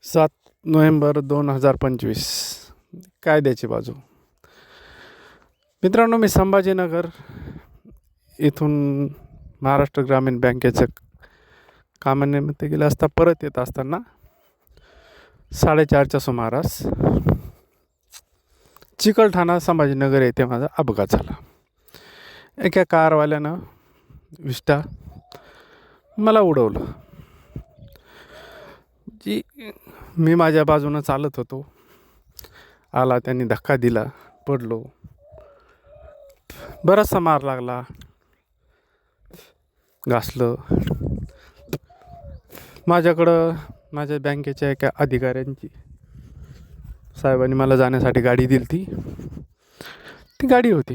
7 November 2025 कायद्याची बाजू. मित्रांनो, मी संभाजीनगर इथून महाराष्ट्र ग्रामीण बँकेचं कामानिमित्त गेलं असता परत येत असताना 4:30च्या सुमारास चिकलठाणा संभाजीनगर येथे माझा अपघात झाला. एका कारवाल्यानं विष्टा मला उडवलं. मी माझ्या बाजूनं चालत होतो. आला, त्यांनी धक्का दिला, पडलो. बराचसा मार लागला, घासलं. माझ्याकडं माझ्या बँकेच्या एका अधिकाऱ्यांची साहेबांनी मला जाण्यासाठी गाडी दिली. ती गाडी होती,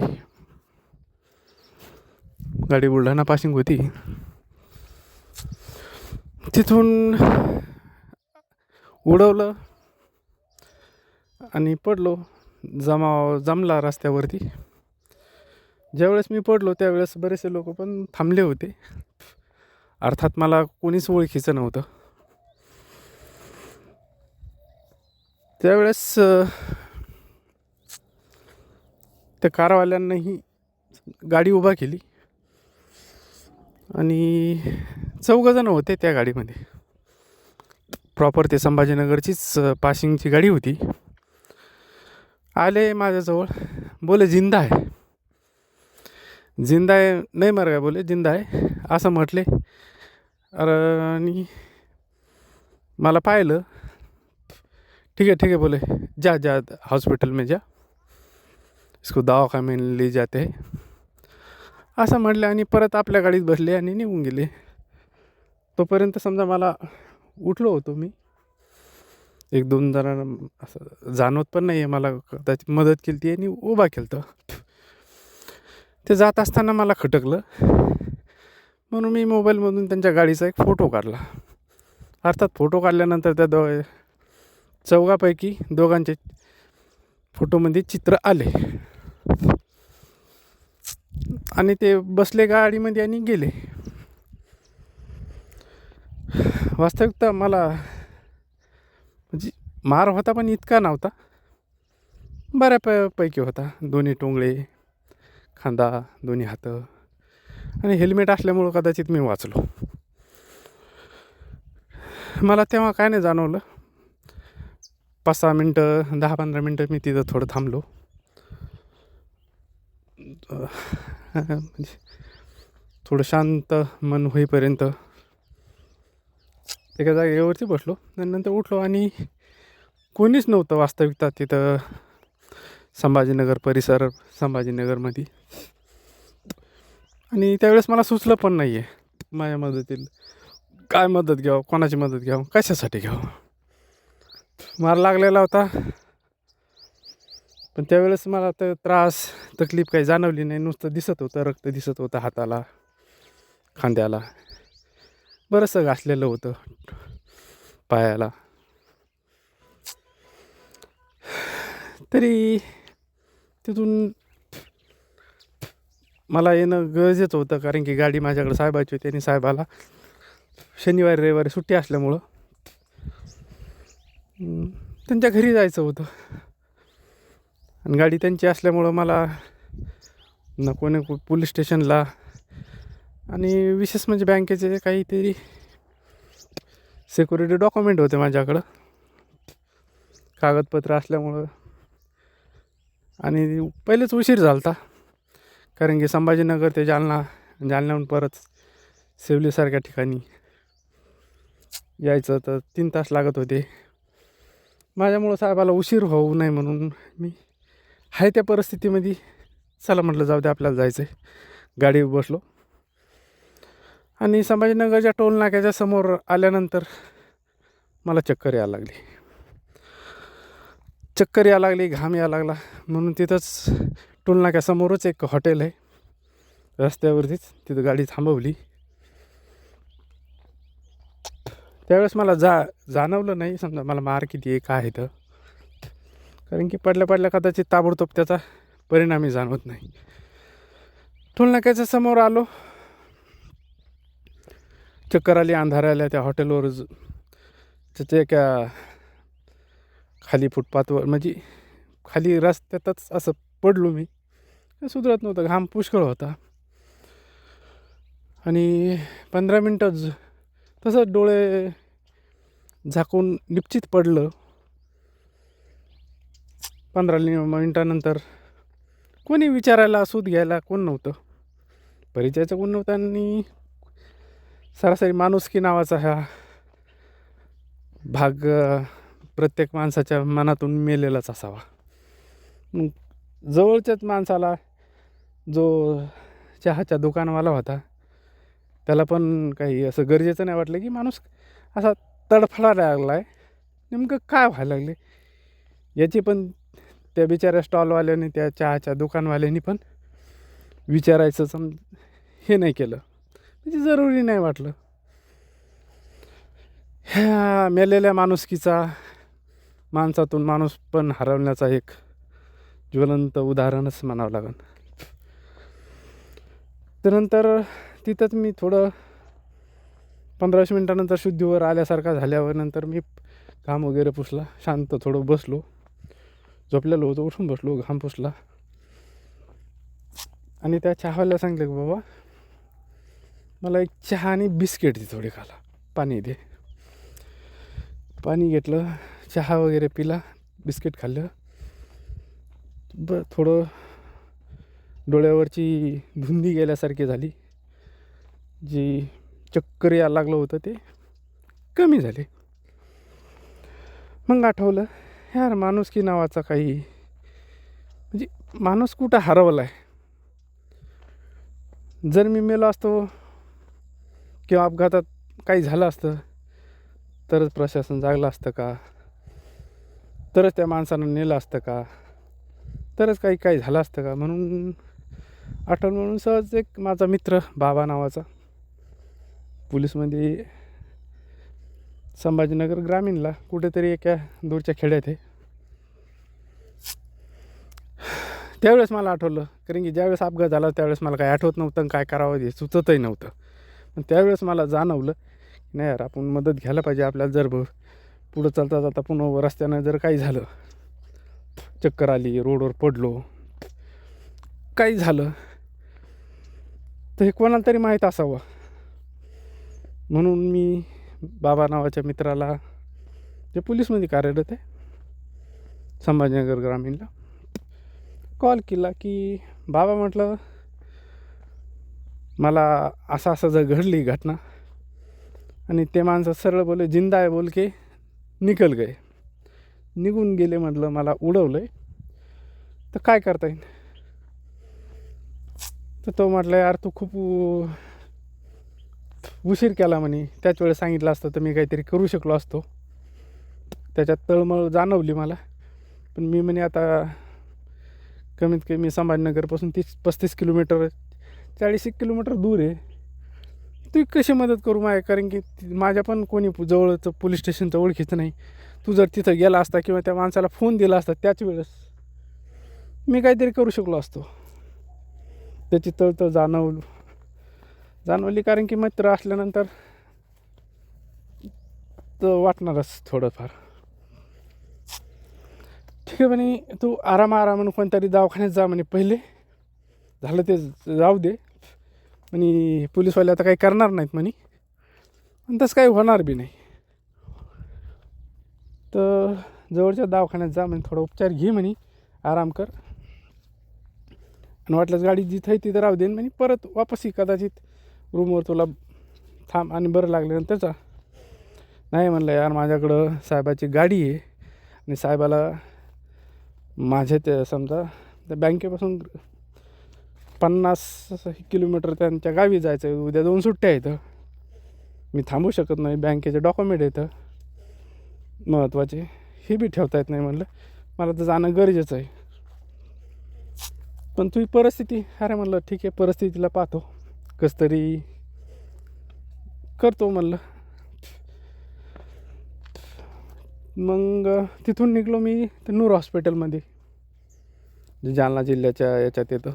गाडी बुलढाणा पासिंग होती. तिथून उडवलं आणि पडलो. जमला रस्त्यावरती. ज्यावेळेस मी पडलो त्यावेळेस बरेचसे लोक पण थांबले होते. अर्थात मला कोणीच ओळखीचं नव्हतं. त्यावेळेस त्या कारवाल्यांनाही गाडी उभा केली आणि 4 जण होते त्या गाडीमध्ये. प्रॉपर ते संभाजीनगरचीच पासिंगची गाडी होती. आले माझ्याजवळ, बोले जिंदा है. जिंदा है नाही मर गया, बोले जिंदा है असं म्हटले. आणि मला पाहिलं. ठीक है बोले, जा हॉस्पिटल में जा, इसको दवाखाने में ले जाते है असं म्हटले. आणि परत आपल्या गाडीत बसले आणि निघून गेले. तोपर्यंत समजा मला उठलो होतो मी. 1-2 जणांना असं जाणवत पण नाही आहे, मला कदाचित मदत केली ती आणि उभा केलं. ते जात असताना मला खटकलं, म्हणून मी मोबाईलमधून त्यांच्या गाडीचा एक फोटो काढला. अर्थात फोटो काढल्यानंतर त्या 4पैकी 2 फोटोमध्ये चित्र आले आणि ते बसले गाडीमध्ये आणि गेले. वास्तविकता मला म्हणजे मार होता, पण इतका नव्हता, बऱ्यापैकी होता. दोन्ही टोंगळे, खांदा, दोन्ही हात आणि हेल्मेट असल्यामुळं कदाचित मी वाचलो. मला तेव्हा काय नाही जाणवलं. 5-6 मिनटं, 10-15 मिनटं मी तिथं थोडं थांबलो. म्हणजे थोडं शांत मन होईपर्यंत एका जागेवरती बसलो. नंतर उठलो आणि कोणीच नव्हतं वास्तविकता तिथं संभाजीनगर परिसर, संभाजीनगरमध्ये. आणि त्यावेळेस मला सुचलं पण नाही आहे माझ्या मदतीला काय मदत घ्यावं, कोणाची मदत घ्यावं, कशासाठी घ्यावं. मार लागलेला होता, पण त्यावेळेस मला तर तकलीफ काही जाणवली नाही. नुसतं दिसत होतं, रक्त दिसत होतं हाताला, खांद्याला. बरंचसं घासलेलं होतं पायाला. तरी तिथून मला येणं गरजेचं होतं, कारण की गाडी माझ्याकडे साहेबाची होती आणि साहेबाला शनिवारी रविवारी सुट्टी असल्यामुळं त्यांच्या घरी जायचं होतं. आणि गाडी त्यांची असल्यामुळं मला नको पोलीस स्टेशनला, आणि विशेष म्हणजे बँकेचे काहीतरी सिक्युरिटी डॉक्युमेंट होते माझ्याकडं, कागदपत्र असल्यामुळं. आणि पहिलेच उशीर झाला होता, कारण की संभाजीनगर ते जालन्याहून परत सेवलीसारख्या ठिकाणी यायचं तर 3 तास लागत होते. माझ्यामुळं साहेबाला उशीर होऊ नये म्हणून मी आहे त्या परिस्थितीमध्ये चला म्हटलं, जाऊ दे आपल्याला जायचं आहे. गाडीवर बसलो आणि संभाजीनगरच्या टोल नाक्याच्या समोर आल्यानंतर मला चक्कर यायला लागली, घाम यायला लागला. म्हणून तिथंच टोल नाक्यासमोरच एक हॉटेल आहे रस्त्यावरतीच, तिथं गाडी थांबवली. त्यावेळेस मला जाणवलं नाही समजा मला मार किती आहे काय आहे तर, कारण की पडल्या कदाचित ताबडतोब त्याचा परिणामही जाणवत नाही. टोल नाक्याच्या समोर आलो, चक्कर आली, अंधार आल्या. त्या हॉटेलवर त्याच्या एका खाली फुटपाथवर म्हणजे खाली रस्त्यातच असं पडलो मी. सुधरत नव्हतं, घाम पुष्कळ होता. आणि 15 मिनटं तसंच डोळे झाकून निश्चित पडलं. 15 मिनटानंतर कोणी विचारायला सूद घ्यायला कोण नव्हतं, परिचयाचं कोण नव्हतं. आणि सरासरी माणुसकी नावाचा हा भाग प्रत्येक माणसाच्या मनातून मेलेलाच असावा. मग जवळच्याच माणसाला, जो चहाच्या दुकानवाला होता, त्याला पण काही असं गरजेचं नाही वाटलं की माणूस असा तडफडायला लागला आहे, नेमकं काय व्हायला लागले याची पण त्या बिचाऱ्या स्टॉलवाल्याने, त्या चहाच्या दुकानवाल्यानी पण विचारायचं हे नाही केलं, म्हणजे जरुरी नाही वाटलं. ह्या मेलेल्या माणुसकीचा, माणसातून माणूस पण हरवण्याचा एक ज्वलंत उदाहरणच म्हणावं लागेल. त्यानंतर तिथंच मी थोडं 15 मिनटानंतर शुद्धीवर आल्यासारखा झाल्यावर नंतर मी घाम वगैरे पुसला, शांत थोडं बसलो, झोपलेलो होतो, उठून बसलो, घाम पुसला. आणि त्या चहावाल्याला सांगितलं की बाबा मला एक चहा आणि बिस्किट दे, थोडी खाला, पाणी दे. पाणी घेतलं, चहा वगैरे पिला, बिस्किट खाल्लं. थोडं डोळ्यावरची धुंदी गेल्यासारखी झाली, जी चक्कर यायला लागलं होतं ते कमी झाले. मग आठवलं, यार माणुसकी नावाचा काही, म्हणजे माणूस कुठं हरवला आहे. जर मी मेलो असतो किंवा अपघातात काही झालं असतं तरच प्रशासन जागलं असतं का, तरच त्या माणसानं नेलं असतं का, तरच काही झालं असतं का. म्हणून आठवण म्हणून सहज एक माझा मित्र बाबा नावाचा, पोलीसमध्ये संभाजीनगर ग्रामीणला कुठेतरी एका दूरच्या खेड्यात आहे. त्यावेळेस मला आठवलं, कारण की ज्यावेळेस अपघात झाला त्यावेळेस मला काही आठवत नव्हतं आणि काय करावं हे सुचतही नव्हतं. पण त्यावेळेस मला जाणवलं नाही यार, आपण मदत घ्यायला पाहिजे. आपल्याला जर पुढं चालता जाता पुन्हा रस्त्यानं जर काही झालं, चक्कर आली, रोडवर पडलो, काही झालं तर हे कोणाला तरी माहीत असावं. म्हणून मी बाबा नावाच्या मित्राला, जे पोलीसमध्ये कार्यरत आहे संभाजीनगर ग्रामीणला, कॉल केला की बाबा म्हटलं मला असं असं जर घडली घटना आणि ते माणसं सरळ बोले जिंदा आहे बोल के निकल गए, निघून गेले. म्हटलं मला उडवलं आहे तर काय करता येईल. तर तो म्हटलं यार तू खूप उशीर केला म्हणे, त्याच वेळेस सांगितलं असतं तर मी काहीतरी करू शकलो असतो. त्याच्यात तळमळ जाणवली मला. पण मी म्हणे आता कमीत कमी संभाजीनगरपासून 30-35 किलोमीटर, 40 किलोमीटर दूर आहे, तू कशी मदत करू माझ्या, कारण की माझ्या पण कोणी जवळचं पोलीस स्टेशनचं ओळखीचं नाही. तू जर तिथं गेला असता किंवा त्या माणसाला फोन दिला असता त्याच वेळेस मी काहीतरी करू शकलो असतो. त्याची तळतळ जाणवली, कारण की मित्र असल्यानंतर तर वाटणारच थोडंफार. ठीक आहे म्हणे, तू आरामानं कोणतरी दवाखान्यात जा म्हणे, पहिले झालं ते जाऊ दे आणि पोलीसवाले आता काही करणार नाहीत म्हणे, आणि तसं काही होणार बी नाही. तर जवळच्या दवाखान्यात जा म्हणे, थोडा उपचार घे म्हणे, आराम कर, आणि वाटल्यास गाडी जिथं आहे तिथं राहू देईन म्हणे, परत वापसही कदाचित रूमवर तुला थांब आणि बरं लागल्यानंतर जा. नाही म्हणलं यार, माझ्याकडं साहेबाची गाडी आहे आणि साहेबाला माझ्या ते समजा त्या बँकेपासून 50 किलोमीटर त्यांच्या गावी जायचं आहे, उद्या 2 सुट्ट्या आहेत, मी थांबू शकत नाही, बँकेचे डॉक्युमेंट येतं महत्त्वाचे, हे बी ठेवता येत नाही. म्हणलं मला तर जाणं गरजेचं आहे. पण तुझी परिस्थिती, अरे म्हणलं ठीक आहे, परिस्थितीला पाहतो, कसं तरी करतो म्हणलं. मग तिथून निघलो मी तर नूर हॉस्पिटलमध्ये, जे जालना जिल्ह्याच्या याच्यात येतं,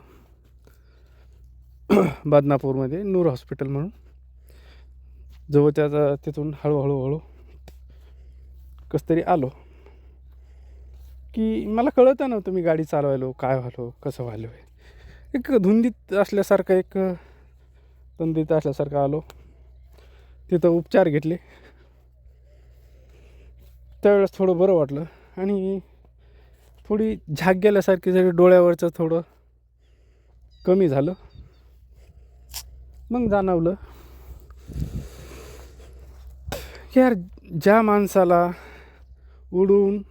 बदनापूरमध्ये नूर हॉस्पिटल म्हणून, जवळच्या तिथून हळूहळू कसं तरी आलो. की मला कळत नव्हतं मी गाडी चालवायलो काय व्हालो कसं व्हालो आहे. एक धुंदीत असल्यासारखं तंदीत असल्यासारखं आलो. तिथं उपचार घेतले. त्यावेळेस थोडं बरं वाटलं आणि थोडी झाक गेल्यासारखी जरी डोळ्यावरचं थोडं कमी झालं. मग जाणवलं की यार ज्या माणसाला उडून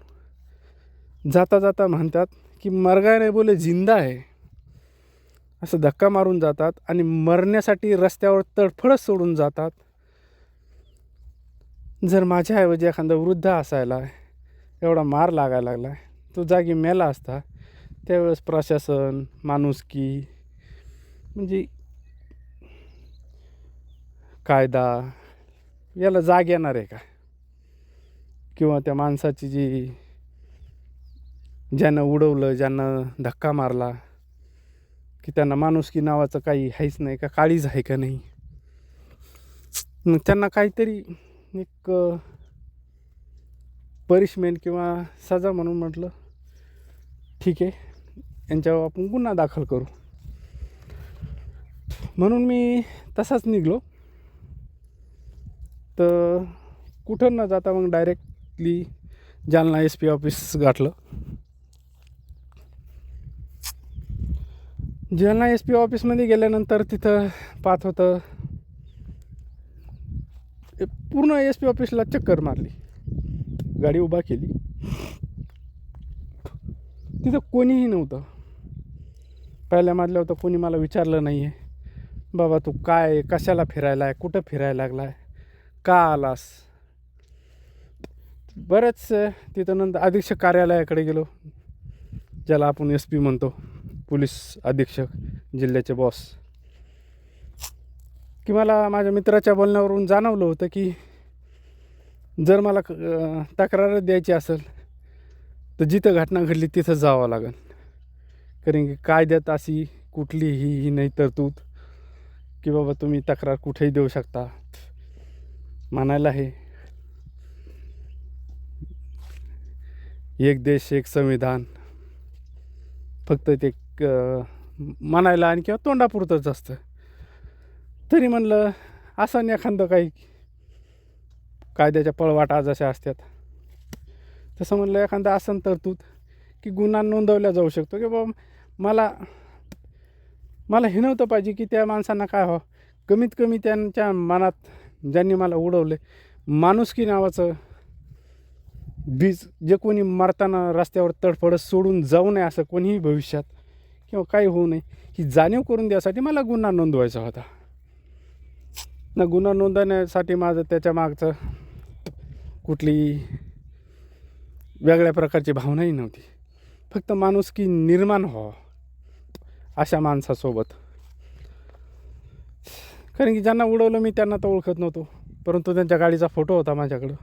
जाता जाता म्हणतात की मरगा नाही बोले जिंदा आहे, असं धक्का मारून जातात आणि मरण्यासाठी रस्त्यावर तडफडत सोडून जातात. जर माझ्याऐवजी एखादा वृद्ध असायला एवढा मार लागायला लागला, तो जागी मेला असता, त्यावेळेस प्रशासन माणुसकी म्हणजे कायदा याला जाग येणार आहे का? किंवा त्या माणसाची ज्यानं उडवलं, ज्यानं धक्का मारला, की त्यांना माणुसकी नावाचं काही आहेच नाही का? काळीज आहे का नाही? मग त्यांना काहीतरी एक पनिशमेंट किंवा सजा म्हणून म्हटलं ठीक आहे, यांच्यावर आपण गुन्हा दाखल करू. म्हणून मी तसाच निघलो. तर कुठं न जाता मग डायरेक्टली जालना SP ऑफिस गाठलं. जालना SP ऑफिसमध्ये गेल्यानंतर तिथं पाहत होतं, पूर्ण SP ऑफिसला चक्कर मारली, गाडी उभा केली. तिथं कोणीही नव्हतं. पहिल्या मधल्या होतं, कोणी मला विचारलं नाही आहे बाबा तू काय कशाला फिरायला आहे, कुठं फिरायला लागला आहे, का आलास. बरेच तिथं नंतर अधीक्षक कार्यालयाकडे गेलो, ज्याला आपण SP म्हणतो, पोलीस अधीक्षक, जिल्ह्याचे बॉस. की मला माझ्या मित्राच्या बोलण्यावरून जाणवलं होतं की जर मला तक्रार द्यायची असेल तर जिथं घटना घडली तिथं जावं लागेल. कारण की कायद्यात अशी कुठलीही नाही तरतूद की बाबा तुम्ही तक्रार कुठेही देऊ शकता. म्हणायला आहे एक देश एक संविधान, फक्त ते म्हणायला आणि किंवा तोंडापुरतंच असतं. तरी म्हणलं असं एखादं काही कायद्याच्या पळवाटा जशा असतात तसं म्हणलं एखादं असं तरतूद की गुन्हा नोंदवला जाऊ शकतो की बाबा मला हे नव्हतं पाहिजे की त्या माणसांना काय व्हावं. कमीत कमी त्यांच्या मनात ज्यांनी मला उडवले माणुसकी नावाचं बीज, जे कोणी मरताना रस्त्यावर तडफडत सोडून जाऊ नये असं कोणीही भविष्यात किंवा काही होऊ नये ही जाणीव करून द्यासाठी मला गुन्हा नोंदवायचा होता. ना गुन्हा नोंदवण्यासाठी माझं त्याच्या मागचं कुठली वेगळ्या प्रकारची भावनाही नव्हती. फक्त माणुसकी निर्माण व्हावं अशा माणसासोबत. कारण की ज्यांना उडवलं मी त्यांना तर ओळखत नव्हतो, परंतु त्यांच्या गाडीचा फोटो होता माझ्याकडं.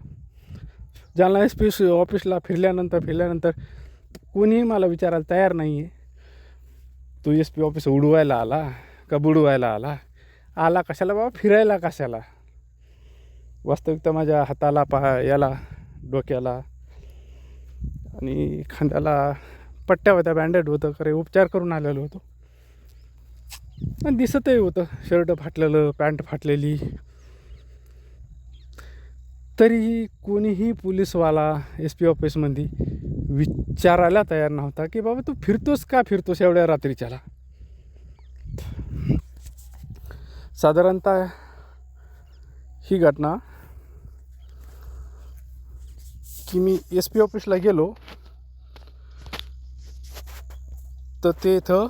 जालना SP ऑफिसला फिरल्यानंतर कोणीही मला विचारायला तयार नाही आहे तू SP ऑफिस उडवायला आला का बुडवायला आला कशाला बाबा, फिरायला कशाला. वास्तविकता माझ्या हाताला याला डोक्याला आणि खांद्याला पट्ट्या होत्या, बँडेड होतं, खरे उपचार करून आलेलो होतो. आणि दिसतही होतं, शर्ट फाटलेलं, पॅन्ट फाटलेली. तरीही कोणीही पोलीसवाला SP ऑफिसमध्ये विचारायला तयार नव्हता की बाबा तू फिरतोस एवढ्या रात्रीच्याला. साधारणतः ही घटना की मी SP ऑफिसला गेलो तर ते इथं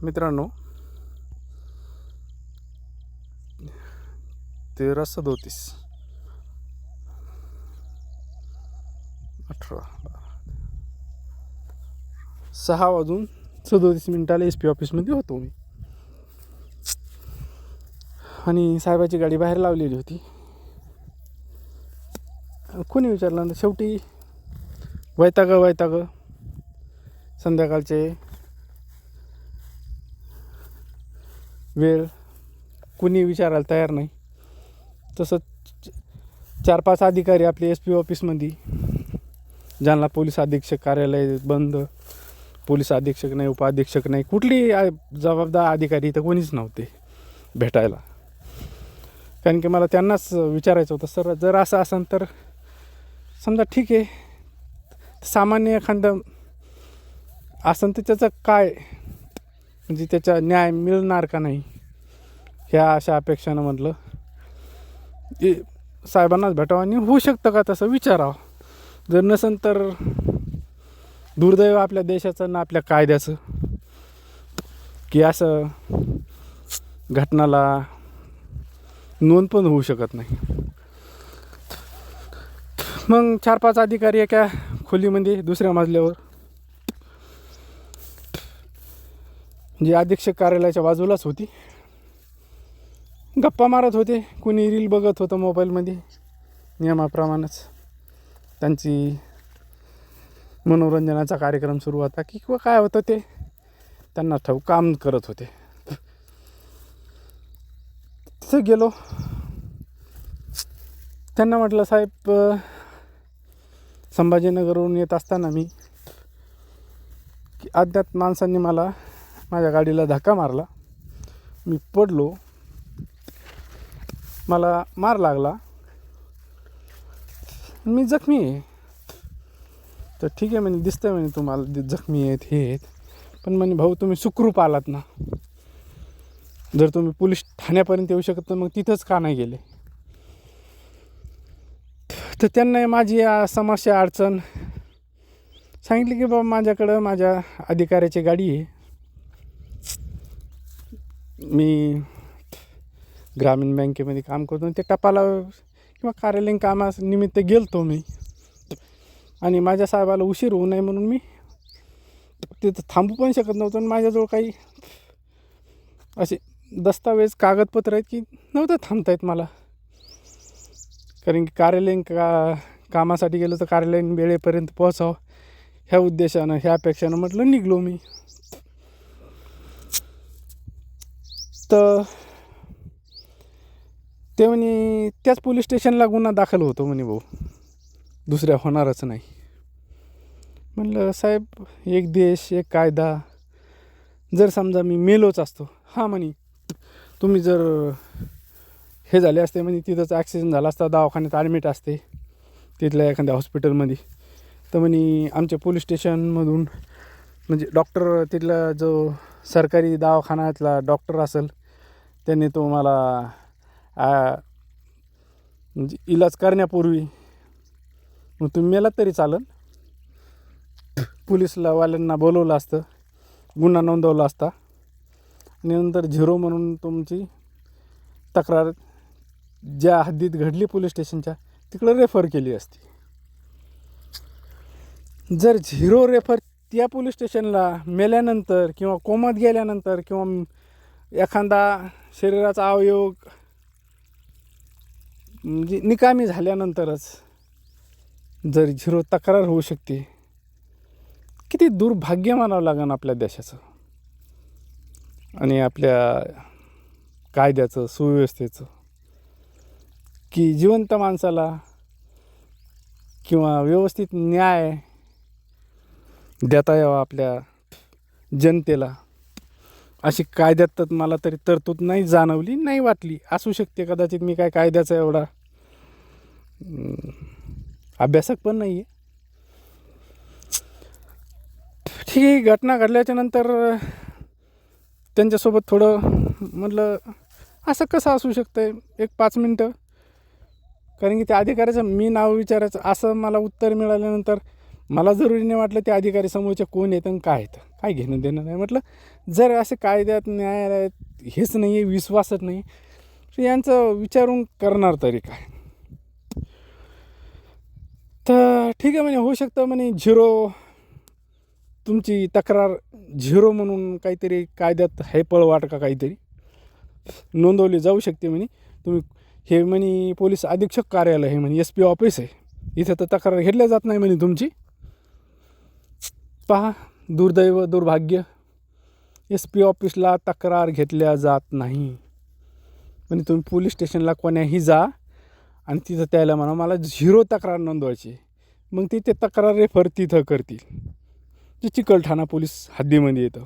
मित्रांनो 13:37 6:37 SP ऑफिसमध्ये होतो मी. आणि साहेबाची गाडी बाहेर लावलेली होती. कोणी विचारलं ना, शेवटी वैताग संध्याकाळचे वेळ, कुणी विचारायला तयार नाही. तसं 4-5 अधिकारी आपले SP ऑफिसमध्ये, ज्यांना पोलीस अधीक्षक कार्यालय बंद, पोलीस अधीक्षक नाही, उपाधीक्षक नाही, कुठली जबाबदार अधिकारी इथं कोणीच नव्हते भेटायला. कारण की मला त्यांनाच विचारायचं होतं, सर जर असं असेल तर समजा ठीक आहे, सामान्य एखादं असेल तर त्याचं काय, म्हणजे त्याचा न्याय मिळणार का नाही, ह्या अशा अपेक्षानं म्हटलं साहेबांनाच भेटावं आणि होऊ शकतं का तसं विचारावं. जर नसेल तर दुर्दैव आपल्या देशाचं ना आपल्या कायद्याचं, की असं घटनाला नोंद पण होऊ शकत नाही. मग 4-5 अधिकारी एका खोलीमध्ये दुसऱ्या मजल्यावर, जे अधीक्षक कार्यालयाच्या बाजूलाच होती, गप्पा मारत होते. कुणी रील बघत होतं मोबाईलमध्ये, नियमाप्रमाणेच त्यांची मनोरंजनाचा कार्यक्रम सुरू होता की किंवा काय होतं ते त्यांना ठाऊक, काम करत होते. तिथं गेलो, त्यांना म्हटलं साहेब संभाजीनगरवरून येत असताना मी की अज्ञात माणसांनी मला माझ्या गाडीला धक्का मारला, मी पडलो, मला मार लागला, मी जखमी आहे. तर ठीक आहे म्हणे, दिसतंय म्हणे तुम्हाला जखमी आहेत हे आहेत, पण म्हणे भाऊ तुम्ही सुखरूप आलात ना, जर तुम्ही पोलीस ठाण्यापर्यंत येऊ शकत तर मग तिथंच का नाही गेले. तर त्यांना माझी समस्या अडचण सांगितली की बाबा माझ्याकडं माझ्या अधिकाऱ्याची गाडी आहे, मी ग्रामीण बँकेमध्ये काम करतो, ते टपाला किंवा कार्यालयीन कामानिमित्त गेलतो मी, आणि माझ्या साहेबाला उशीर होऊ नये म्हणून मी तिथं थांबू पण शकत नव्हतं. आणि माझ्याजवळ काही असे दस्तावेज कागदपत्र आहेत की नव्हतं थांबता येत मला, कारण की कार्यालयीन कामासाठी गेलो तर कार्यालयीन वेळेपर्यंत पोहोचावं ह्या उद्देशानं, ह्या अपेक्षानं म्हटलं निघलो मी. तर ते म्हणे त्याच पोलीस स्टेशनला गुन्हा दाखल होतो म्हणे भाऊ, दुसऱ्या होणारच नाही. म्हणलं साहेब एक देश एक कायदा, जर समजा मी मेलोच असतो, हां म्हणे तुम्ही जर हे झाले असते म्हणे, तिथंच ॲक्सिडेंट झाला असता, दवाखान्यात ॲडमिट असते तिथल्या एखाद्या हॉस्पिटलमध्ये, तर म्हणे आमच्या पोलीस स्टेशनमधून म्हणजे डॉक्टर, तिथला जो सरकारी दवाखान्यातला डॉक्टर असेल त्याने तुम्हाला म्हणजे इलाज करण्यापूर्वी मग तुम्ही मेलात तरी चालेल, पोलीसला वाल्यांना बोलवलं असतं, गुन्हा नोंदवला असता, आणि नंतर 0 म्हणून तुमची तक्रार ज्या हद्दीत घडली पोलीस स्टेशनच्या तिकडं रेफर केली असती. जर 0 रेफर त्या पोलीस स्टेशनला मेल्यानंतर किंवा कोमात गेल्यानंतर किंवा एखादा शरीराचा अवयव म्हणजे निकामी झाल्यानंतरच जर 0 तक्रार होऊ शकते, किती दुर्भाग्य मानावं लागेल आपल्या देशाचं आणि आपल्या कायद्याचं, सुव्यवस्थेचं, की जिवंत माणसाला किंवा व्यवस्थित न्याय देता यावा आपल्या जनतेला, अशी कायद्यात तर मला तरी तरतूद नाही जाणवली, नाही वाटली. असू शकते कदाचित, मी काय कायद्याचा एवढा अभ्यासक पण नाही आहे. ठीक आहे, घटना घडल्याच्या नंतर त्यांच्यासोबत थोडं म्हटलं असं कसं असू शकतं, एक 5 मिनटं, कारण की त्या अधिकाऱ्याचं मी नाव विचारायचं असं मला उत्तर मिळाल्यानंतर मला जरुरी नाही वाटलं त्या अधिकारी समोरच्या कोण येतं आणि काय येतं, काय घेणं देणं नाही. म्हटलं जर असे कायद्यात न्यायालयात हेच नाही आहे, विश्वासच नाही, तर यांचं विचारून करणार तरी काय. तर ठीक आहे म्हणे, होऊ शकतं म्हणे 0 तुमची तक्रार 0 म्हणून काहीतरी कायद्यात आहे पळवाट का काहीतरी नोंदवली जाऊ शकते म्हणे. तुम्ही हे म्हणे पोलीस अधीक्षक कार्यालय आहे म्हणे, SP ऑफिस आहे, इथं तर तक्रार घेतल्या जात नाही म्हणे तुमची. पहा दुर्दैव, दुर्भाग्य, SP ऑफिसला तक्रार घेतल्या जात नाही म्हणे. तुम्ही पोलीस स्टेशनला कोण्याही जा, आणि तिथं त्याला म्हणा मला 0 तक्रार नोंदवायची. मग ते तक्रार रेफर तिथं करतील. ते चिकलठाणा पोलीस हद्दीमध्ये येतं.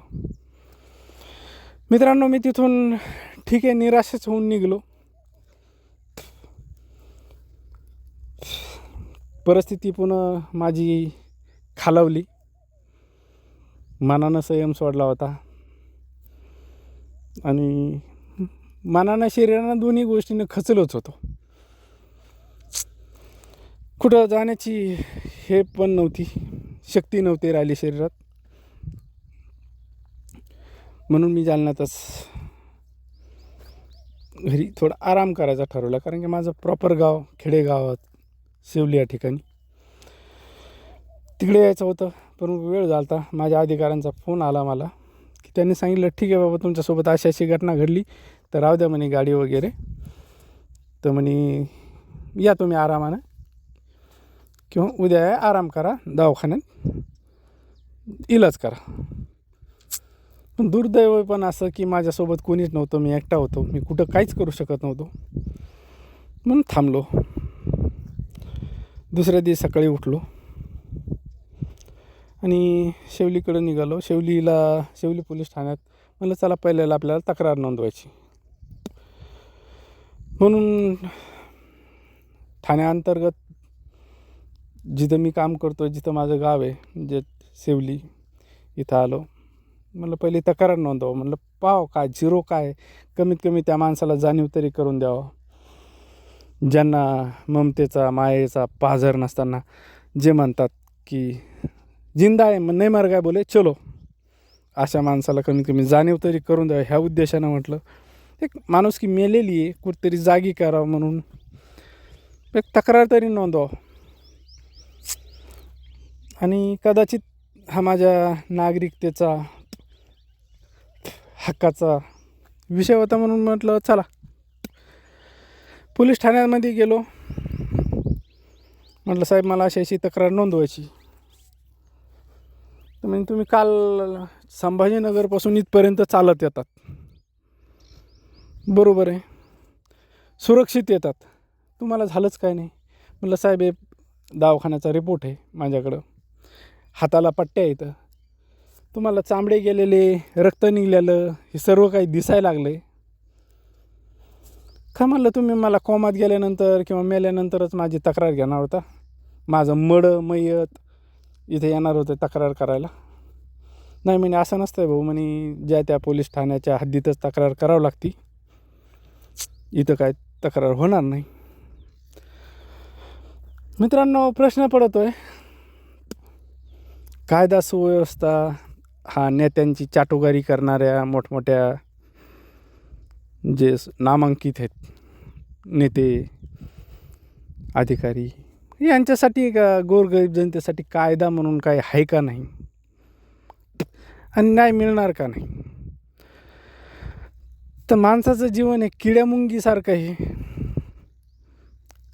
मित्रांनो, मी तिथून ठीक आहे निराशच होऊन निघलो. परिस्थिती पुन्हा माझी खालावली. मनानं संयम सोडला होता आणि मनानं शरीरानं दोन्ही गोष्टीनं खचलोच होतो. कुठं जाण्याची हे पण नव्हती, शक्ती नव्हती राहिली शरीरात. म्हणून मी जालन्यातच घरी थोडा आराम करायचा ठरवला. कारण की माझं प्रॉपर गाव खेडेगावात शेवली या ठिकाणी. तिकडे यायचं होतं पण वेळ झाला होता. माझ्या अधिकाऱ्यांचा फोन आला मला की त्यांनी सांगितलं ठीक आहे बाबा, तुमच्यासोबत अशी अशी घटना घडली तर राहू द्या म्हणे गाडी वगैरे. तर म्हणे या तुम्ही आरामानं किंवा उद्या आराम करा, दवाखान्यात इलाज करा. पण दुर्दैव पण असं की माझ्यासोबत कोणीच नव्हतं. मी एकटा होतो. मी कुठं काहीच करू शकत नव्हतो. म्हणून थांबलो. दुसऱ्या दिवशी सकाळी उठलो आणि शेवलीकडं निघालो. शेवली पोलीस ठाण्यात म्हणलं चला पहिल्याला आपल्याला तक्रार नोंदवायची. म्हणून ठाण्याअंतर्गत जिथं मी काम करतो, जिथं माझं गाव आहे जे शेवली, इथं आलो. म्हणलं पहिले तक्रार नोंदवावं. म्हणलं पाव काय 0 काय, कमीत कमी त्या माणसाला जाणीव तरी करून द्यावं. ज्यांना ममतेचा मायेचा पाझर नसताना जे म्हणतात की जिंदा आहे नाही मर गया बोले चलो, अशा माणसाला कमीत कमी जाणीव तरी करून द्यावं. ह्या उद्देशानं म्हटलं एक माणूस की मेलेली आहे, कुठेतरी जागी करावं म्हणून एक तक्रार तरी नोंदवावं. आणि कदाचित हा माझ्या नागरिकतेचा हक्काचा विषय होता म्हणून म्हटलं चला पोलीस ठाण्यामध्ये गेलो. म्हटलं साहेब मला अशी अशी तक्रार नोंदवायची. तर म्हणजे तुम्ही काल संभाजीनगरपासून इथपर्यंत चालत येतात, बरोबर आहे, सुरक्षित येतात, तुम्हाला झालंच काय नाही. म्हटलं साहेब हे दवाखान्याचा रिपोर्ट आहे माझ्याकडं, हाताला पट्ट्या येतं, तुम्हाला चामडे गेलेले, रक्त निघलेलं हे सर्व काही दिसायला लागलं. का म्हणलं तुम्ही मला कोमात गेल्यानंतर किंवा मेल्यानंतरच माझी तक्रार घेणार होता, माझं मयत इथे येणार होतं तक्रार करायला. नाही म्हणे असं नसतं भाऊ, म्हणे ज्या त्या पोलीस ठाण्याच्या हद्दीतच तक्रार करावं लागते, इथं काय तक्रार होणार नाही. मित्रांनो, प्रश्न पडतोय कायदा सुव्यवस्था हा नेत्यांची चाटुकारी करणाऱ्या मोठमोठ्या जे नामांकित आहेत नेते अधिकारी यांच्यासाठी का गोरगरीब जनतेसाठी कायदा म्हणून काय आहे का नाही आणि न्याय मिळणार का नाही. तर माणसाचं जीवन हे किड्यामुंगीसारखं आहे.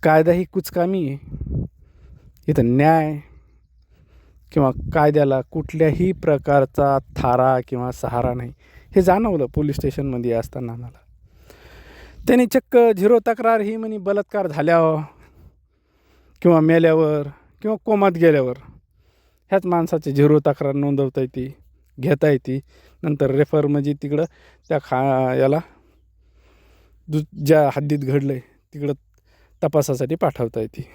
कायदा ही कुचकामी आहे. इथं न्याय किंवा कायद्याला कुठल्याही प्रकारचा थारा किंवा सहारा नाही. हे जाणवलं पोलीस स्टेशनमध्ये असताना मला. त्यांनी चक्क 0 तक्रार ही म्हणे बलात्कार झाल्यावर किंवा मेल्यावर किंवा कोमात गेल्यावर ह्याच माणसाची 0 तक्रार नोंदवता येते, घेता येते. नंतर रेफर म्हणजे तिकडं त्या याला ज्या हद्दीत घडलं आहे तिकडं तपासासाठी पाठवता येते.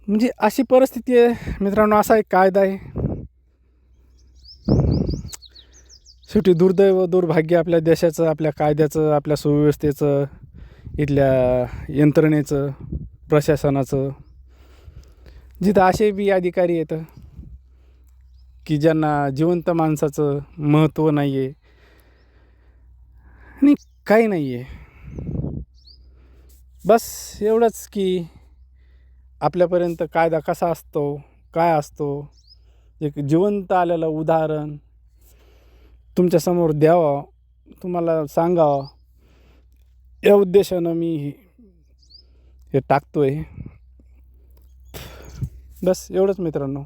म्हणजे अशी परिस्थिती आहे मित्रांनो. असा एक कायदा आहे. शेवटी दुर्दैव दुर्भाग्य आपल्या देशाचं, आपल्या कायद्याचं, आपल्या सुव्यवस्थेचं, इथल्या यंत्रणेचं, प्रशासनाचं, जिथं असे बी अधिकारी येतं की ज्यांना जिवंत माणसाचं महत्त्व नाही आहे आणि काही नाही आहे. बस एवढंच की आपल्यापर्यंत कायदा कसा असतो, काय असतो, एक जिवंत आलेलं उदाहरण तुमच्यासमोर द्यावं, तुम्हाला सांगावं, या उद्देशानं मी हे टाकतो आहे. बस एवढंच मित्रांनो.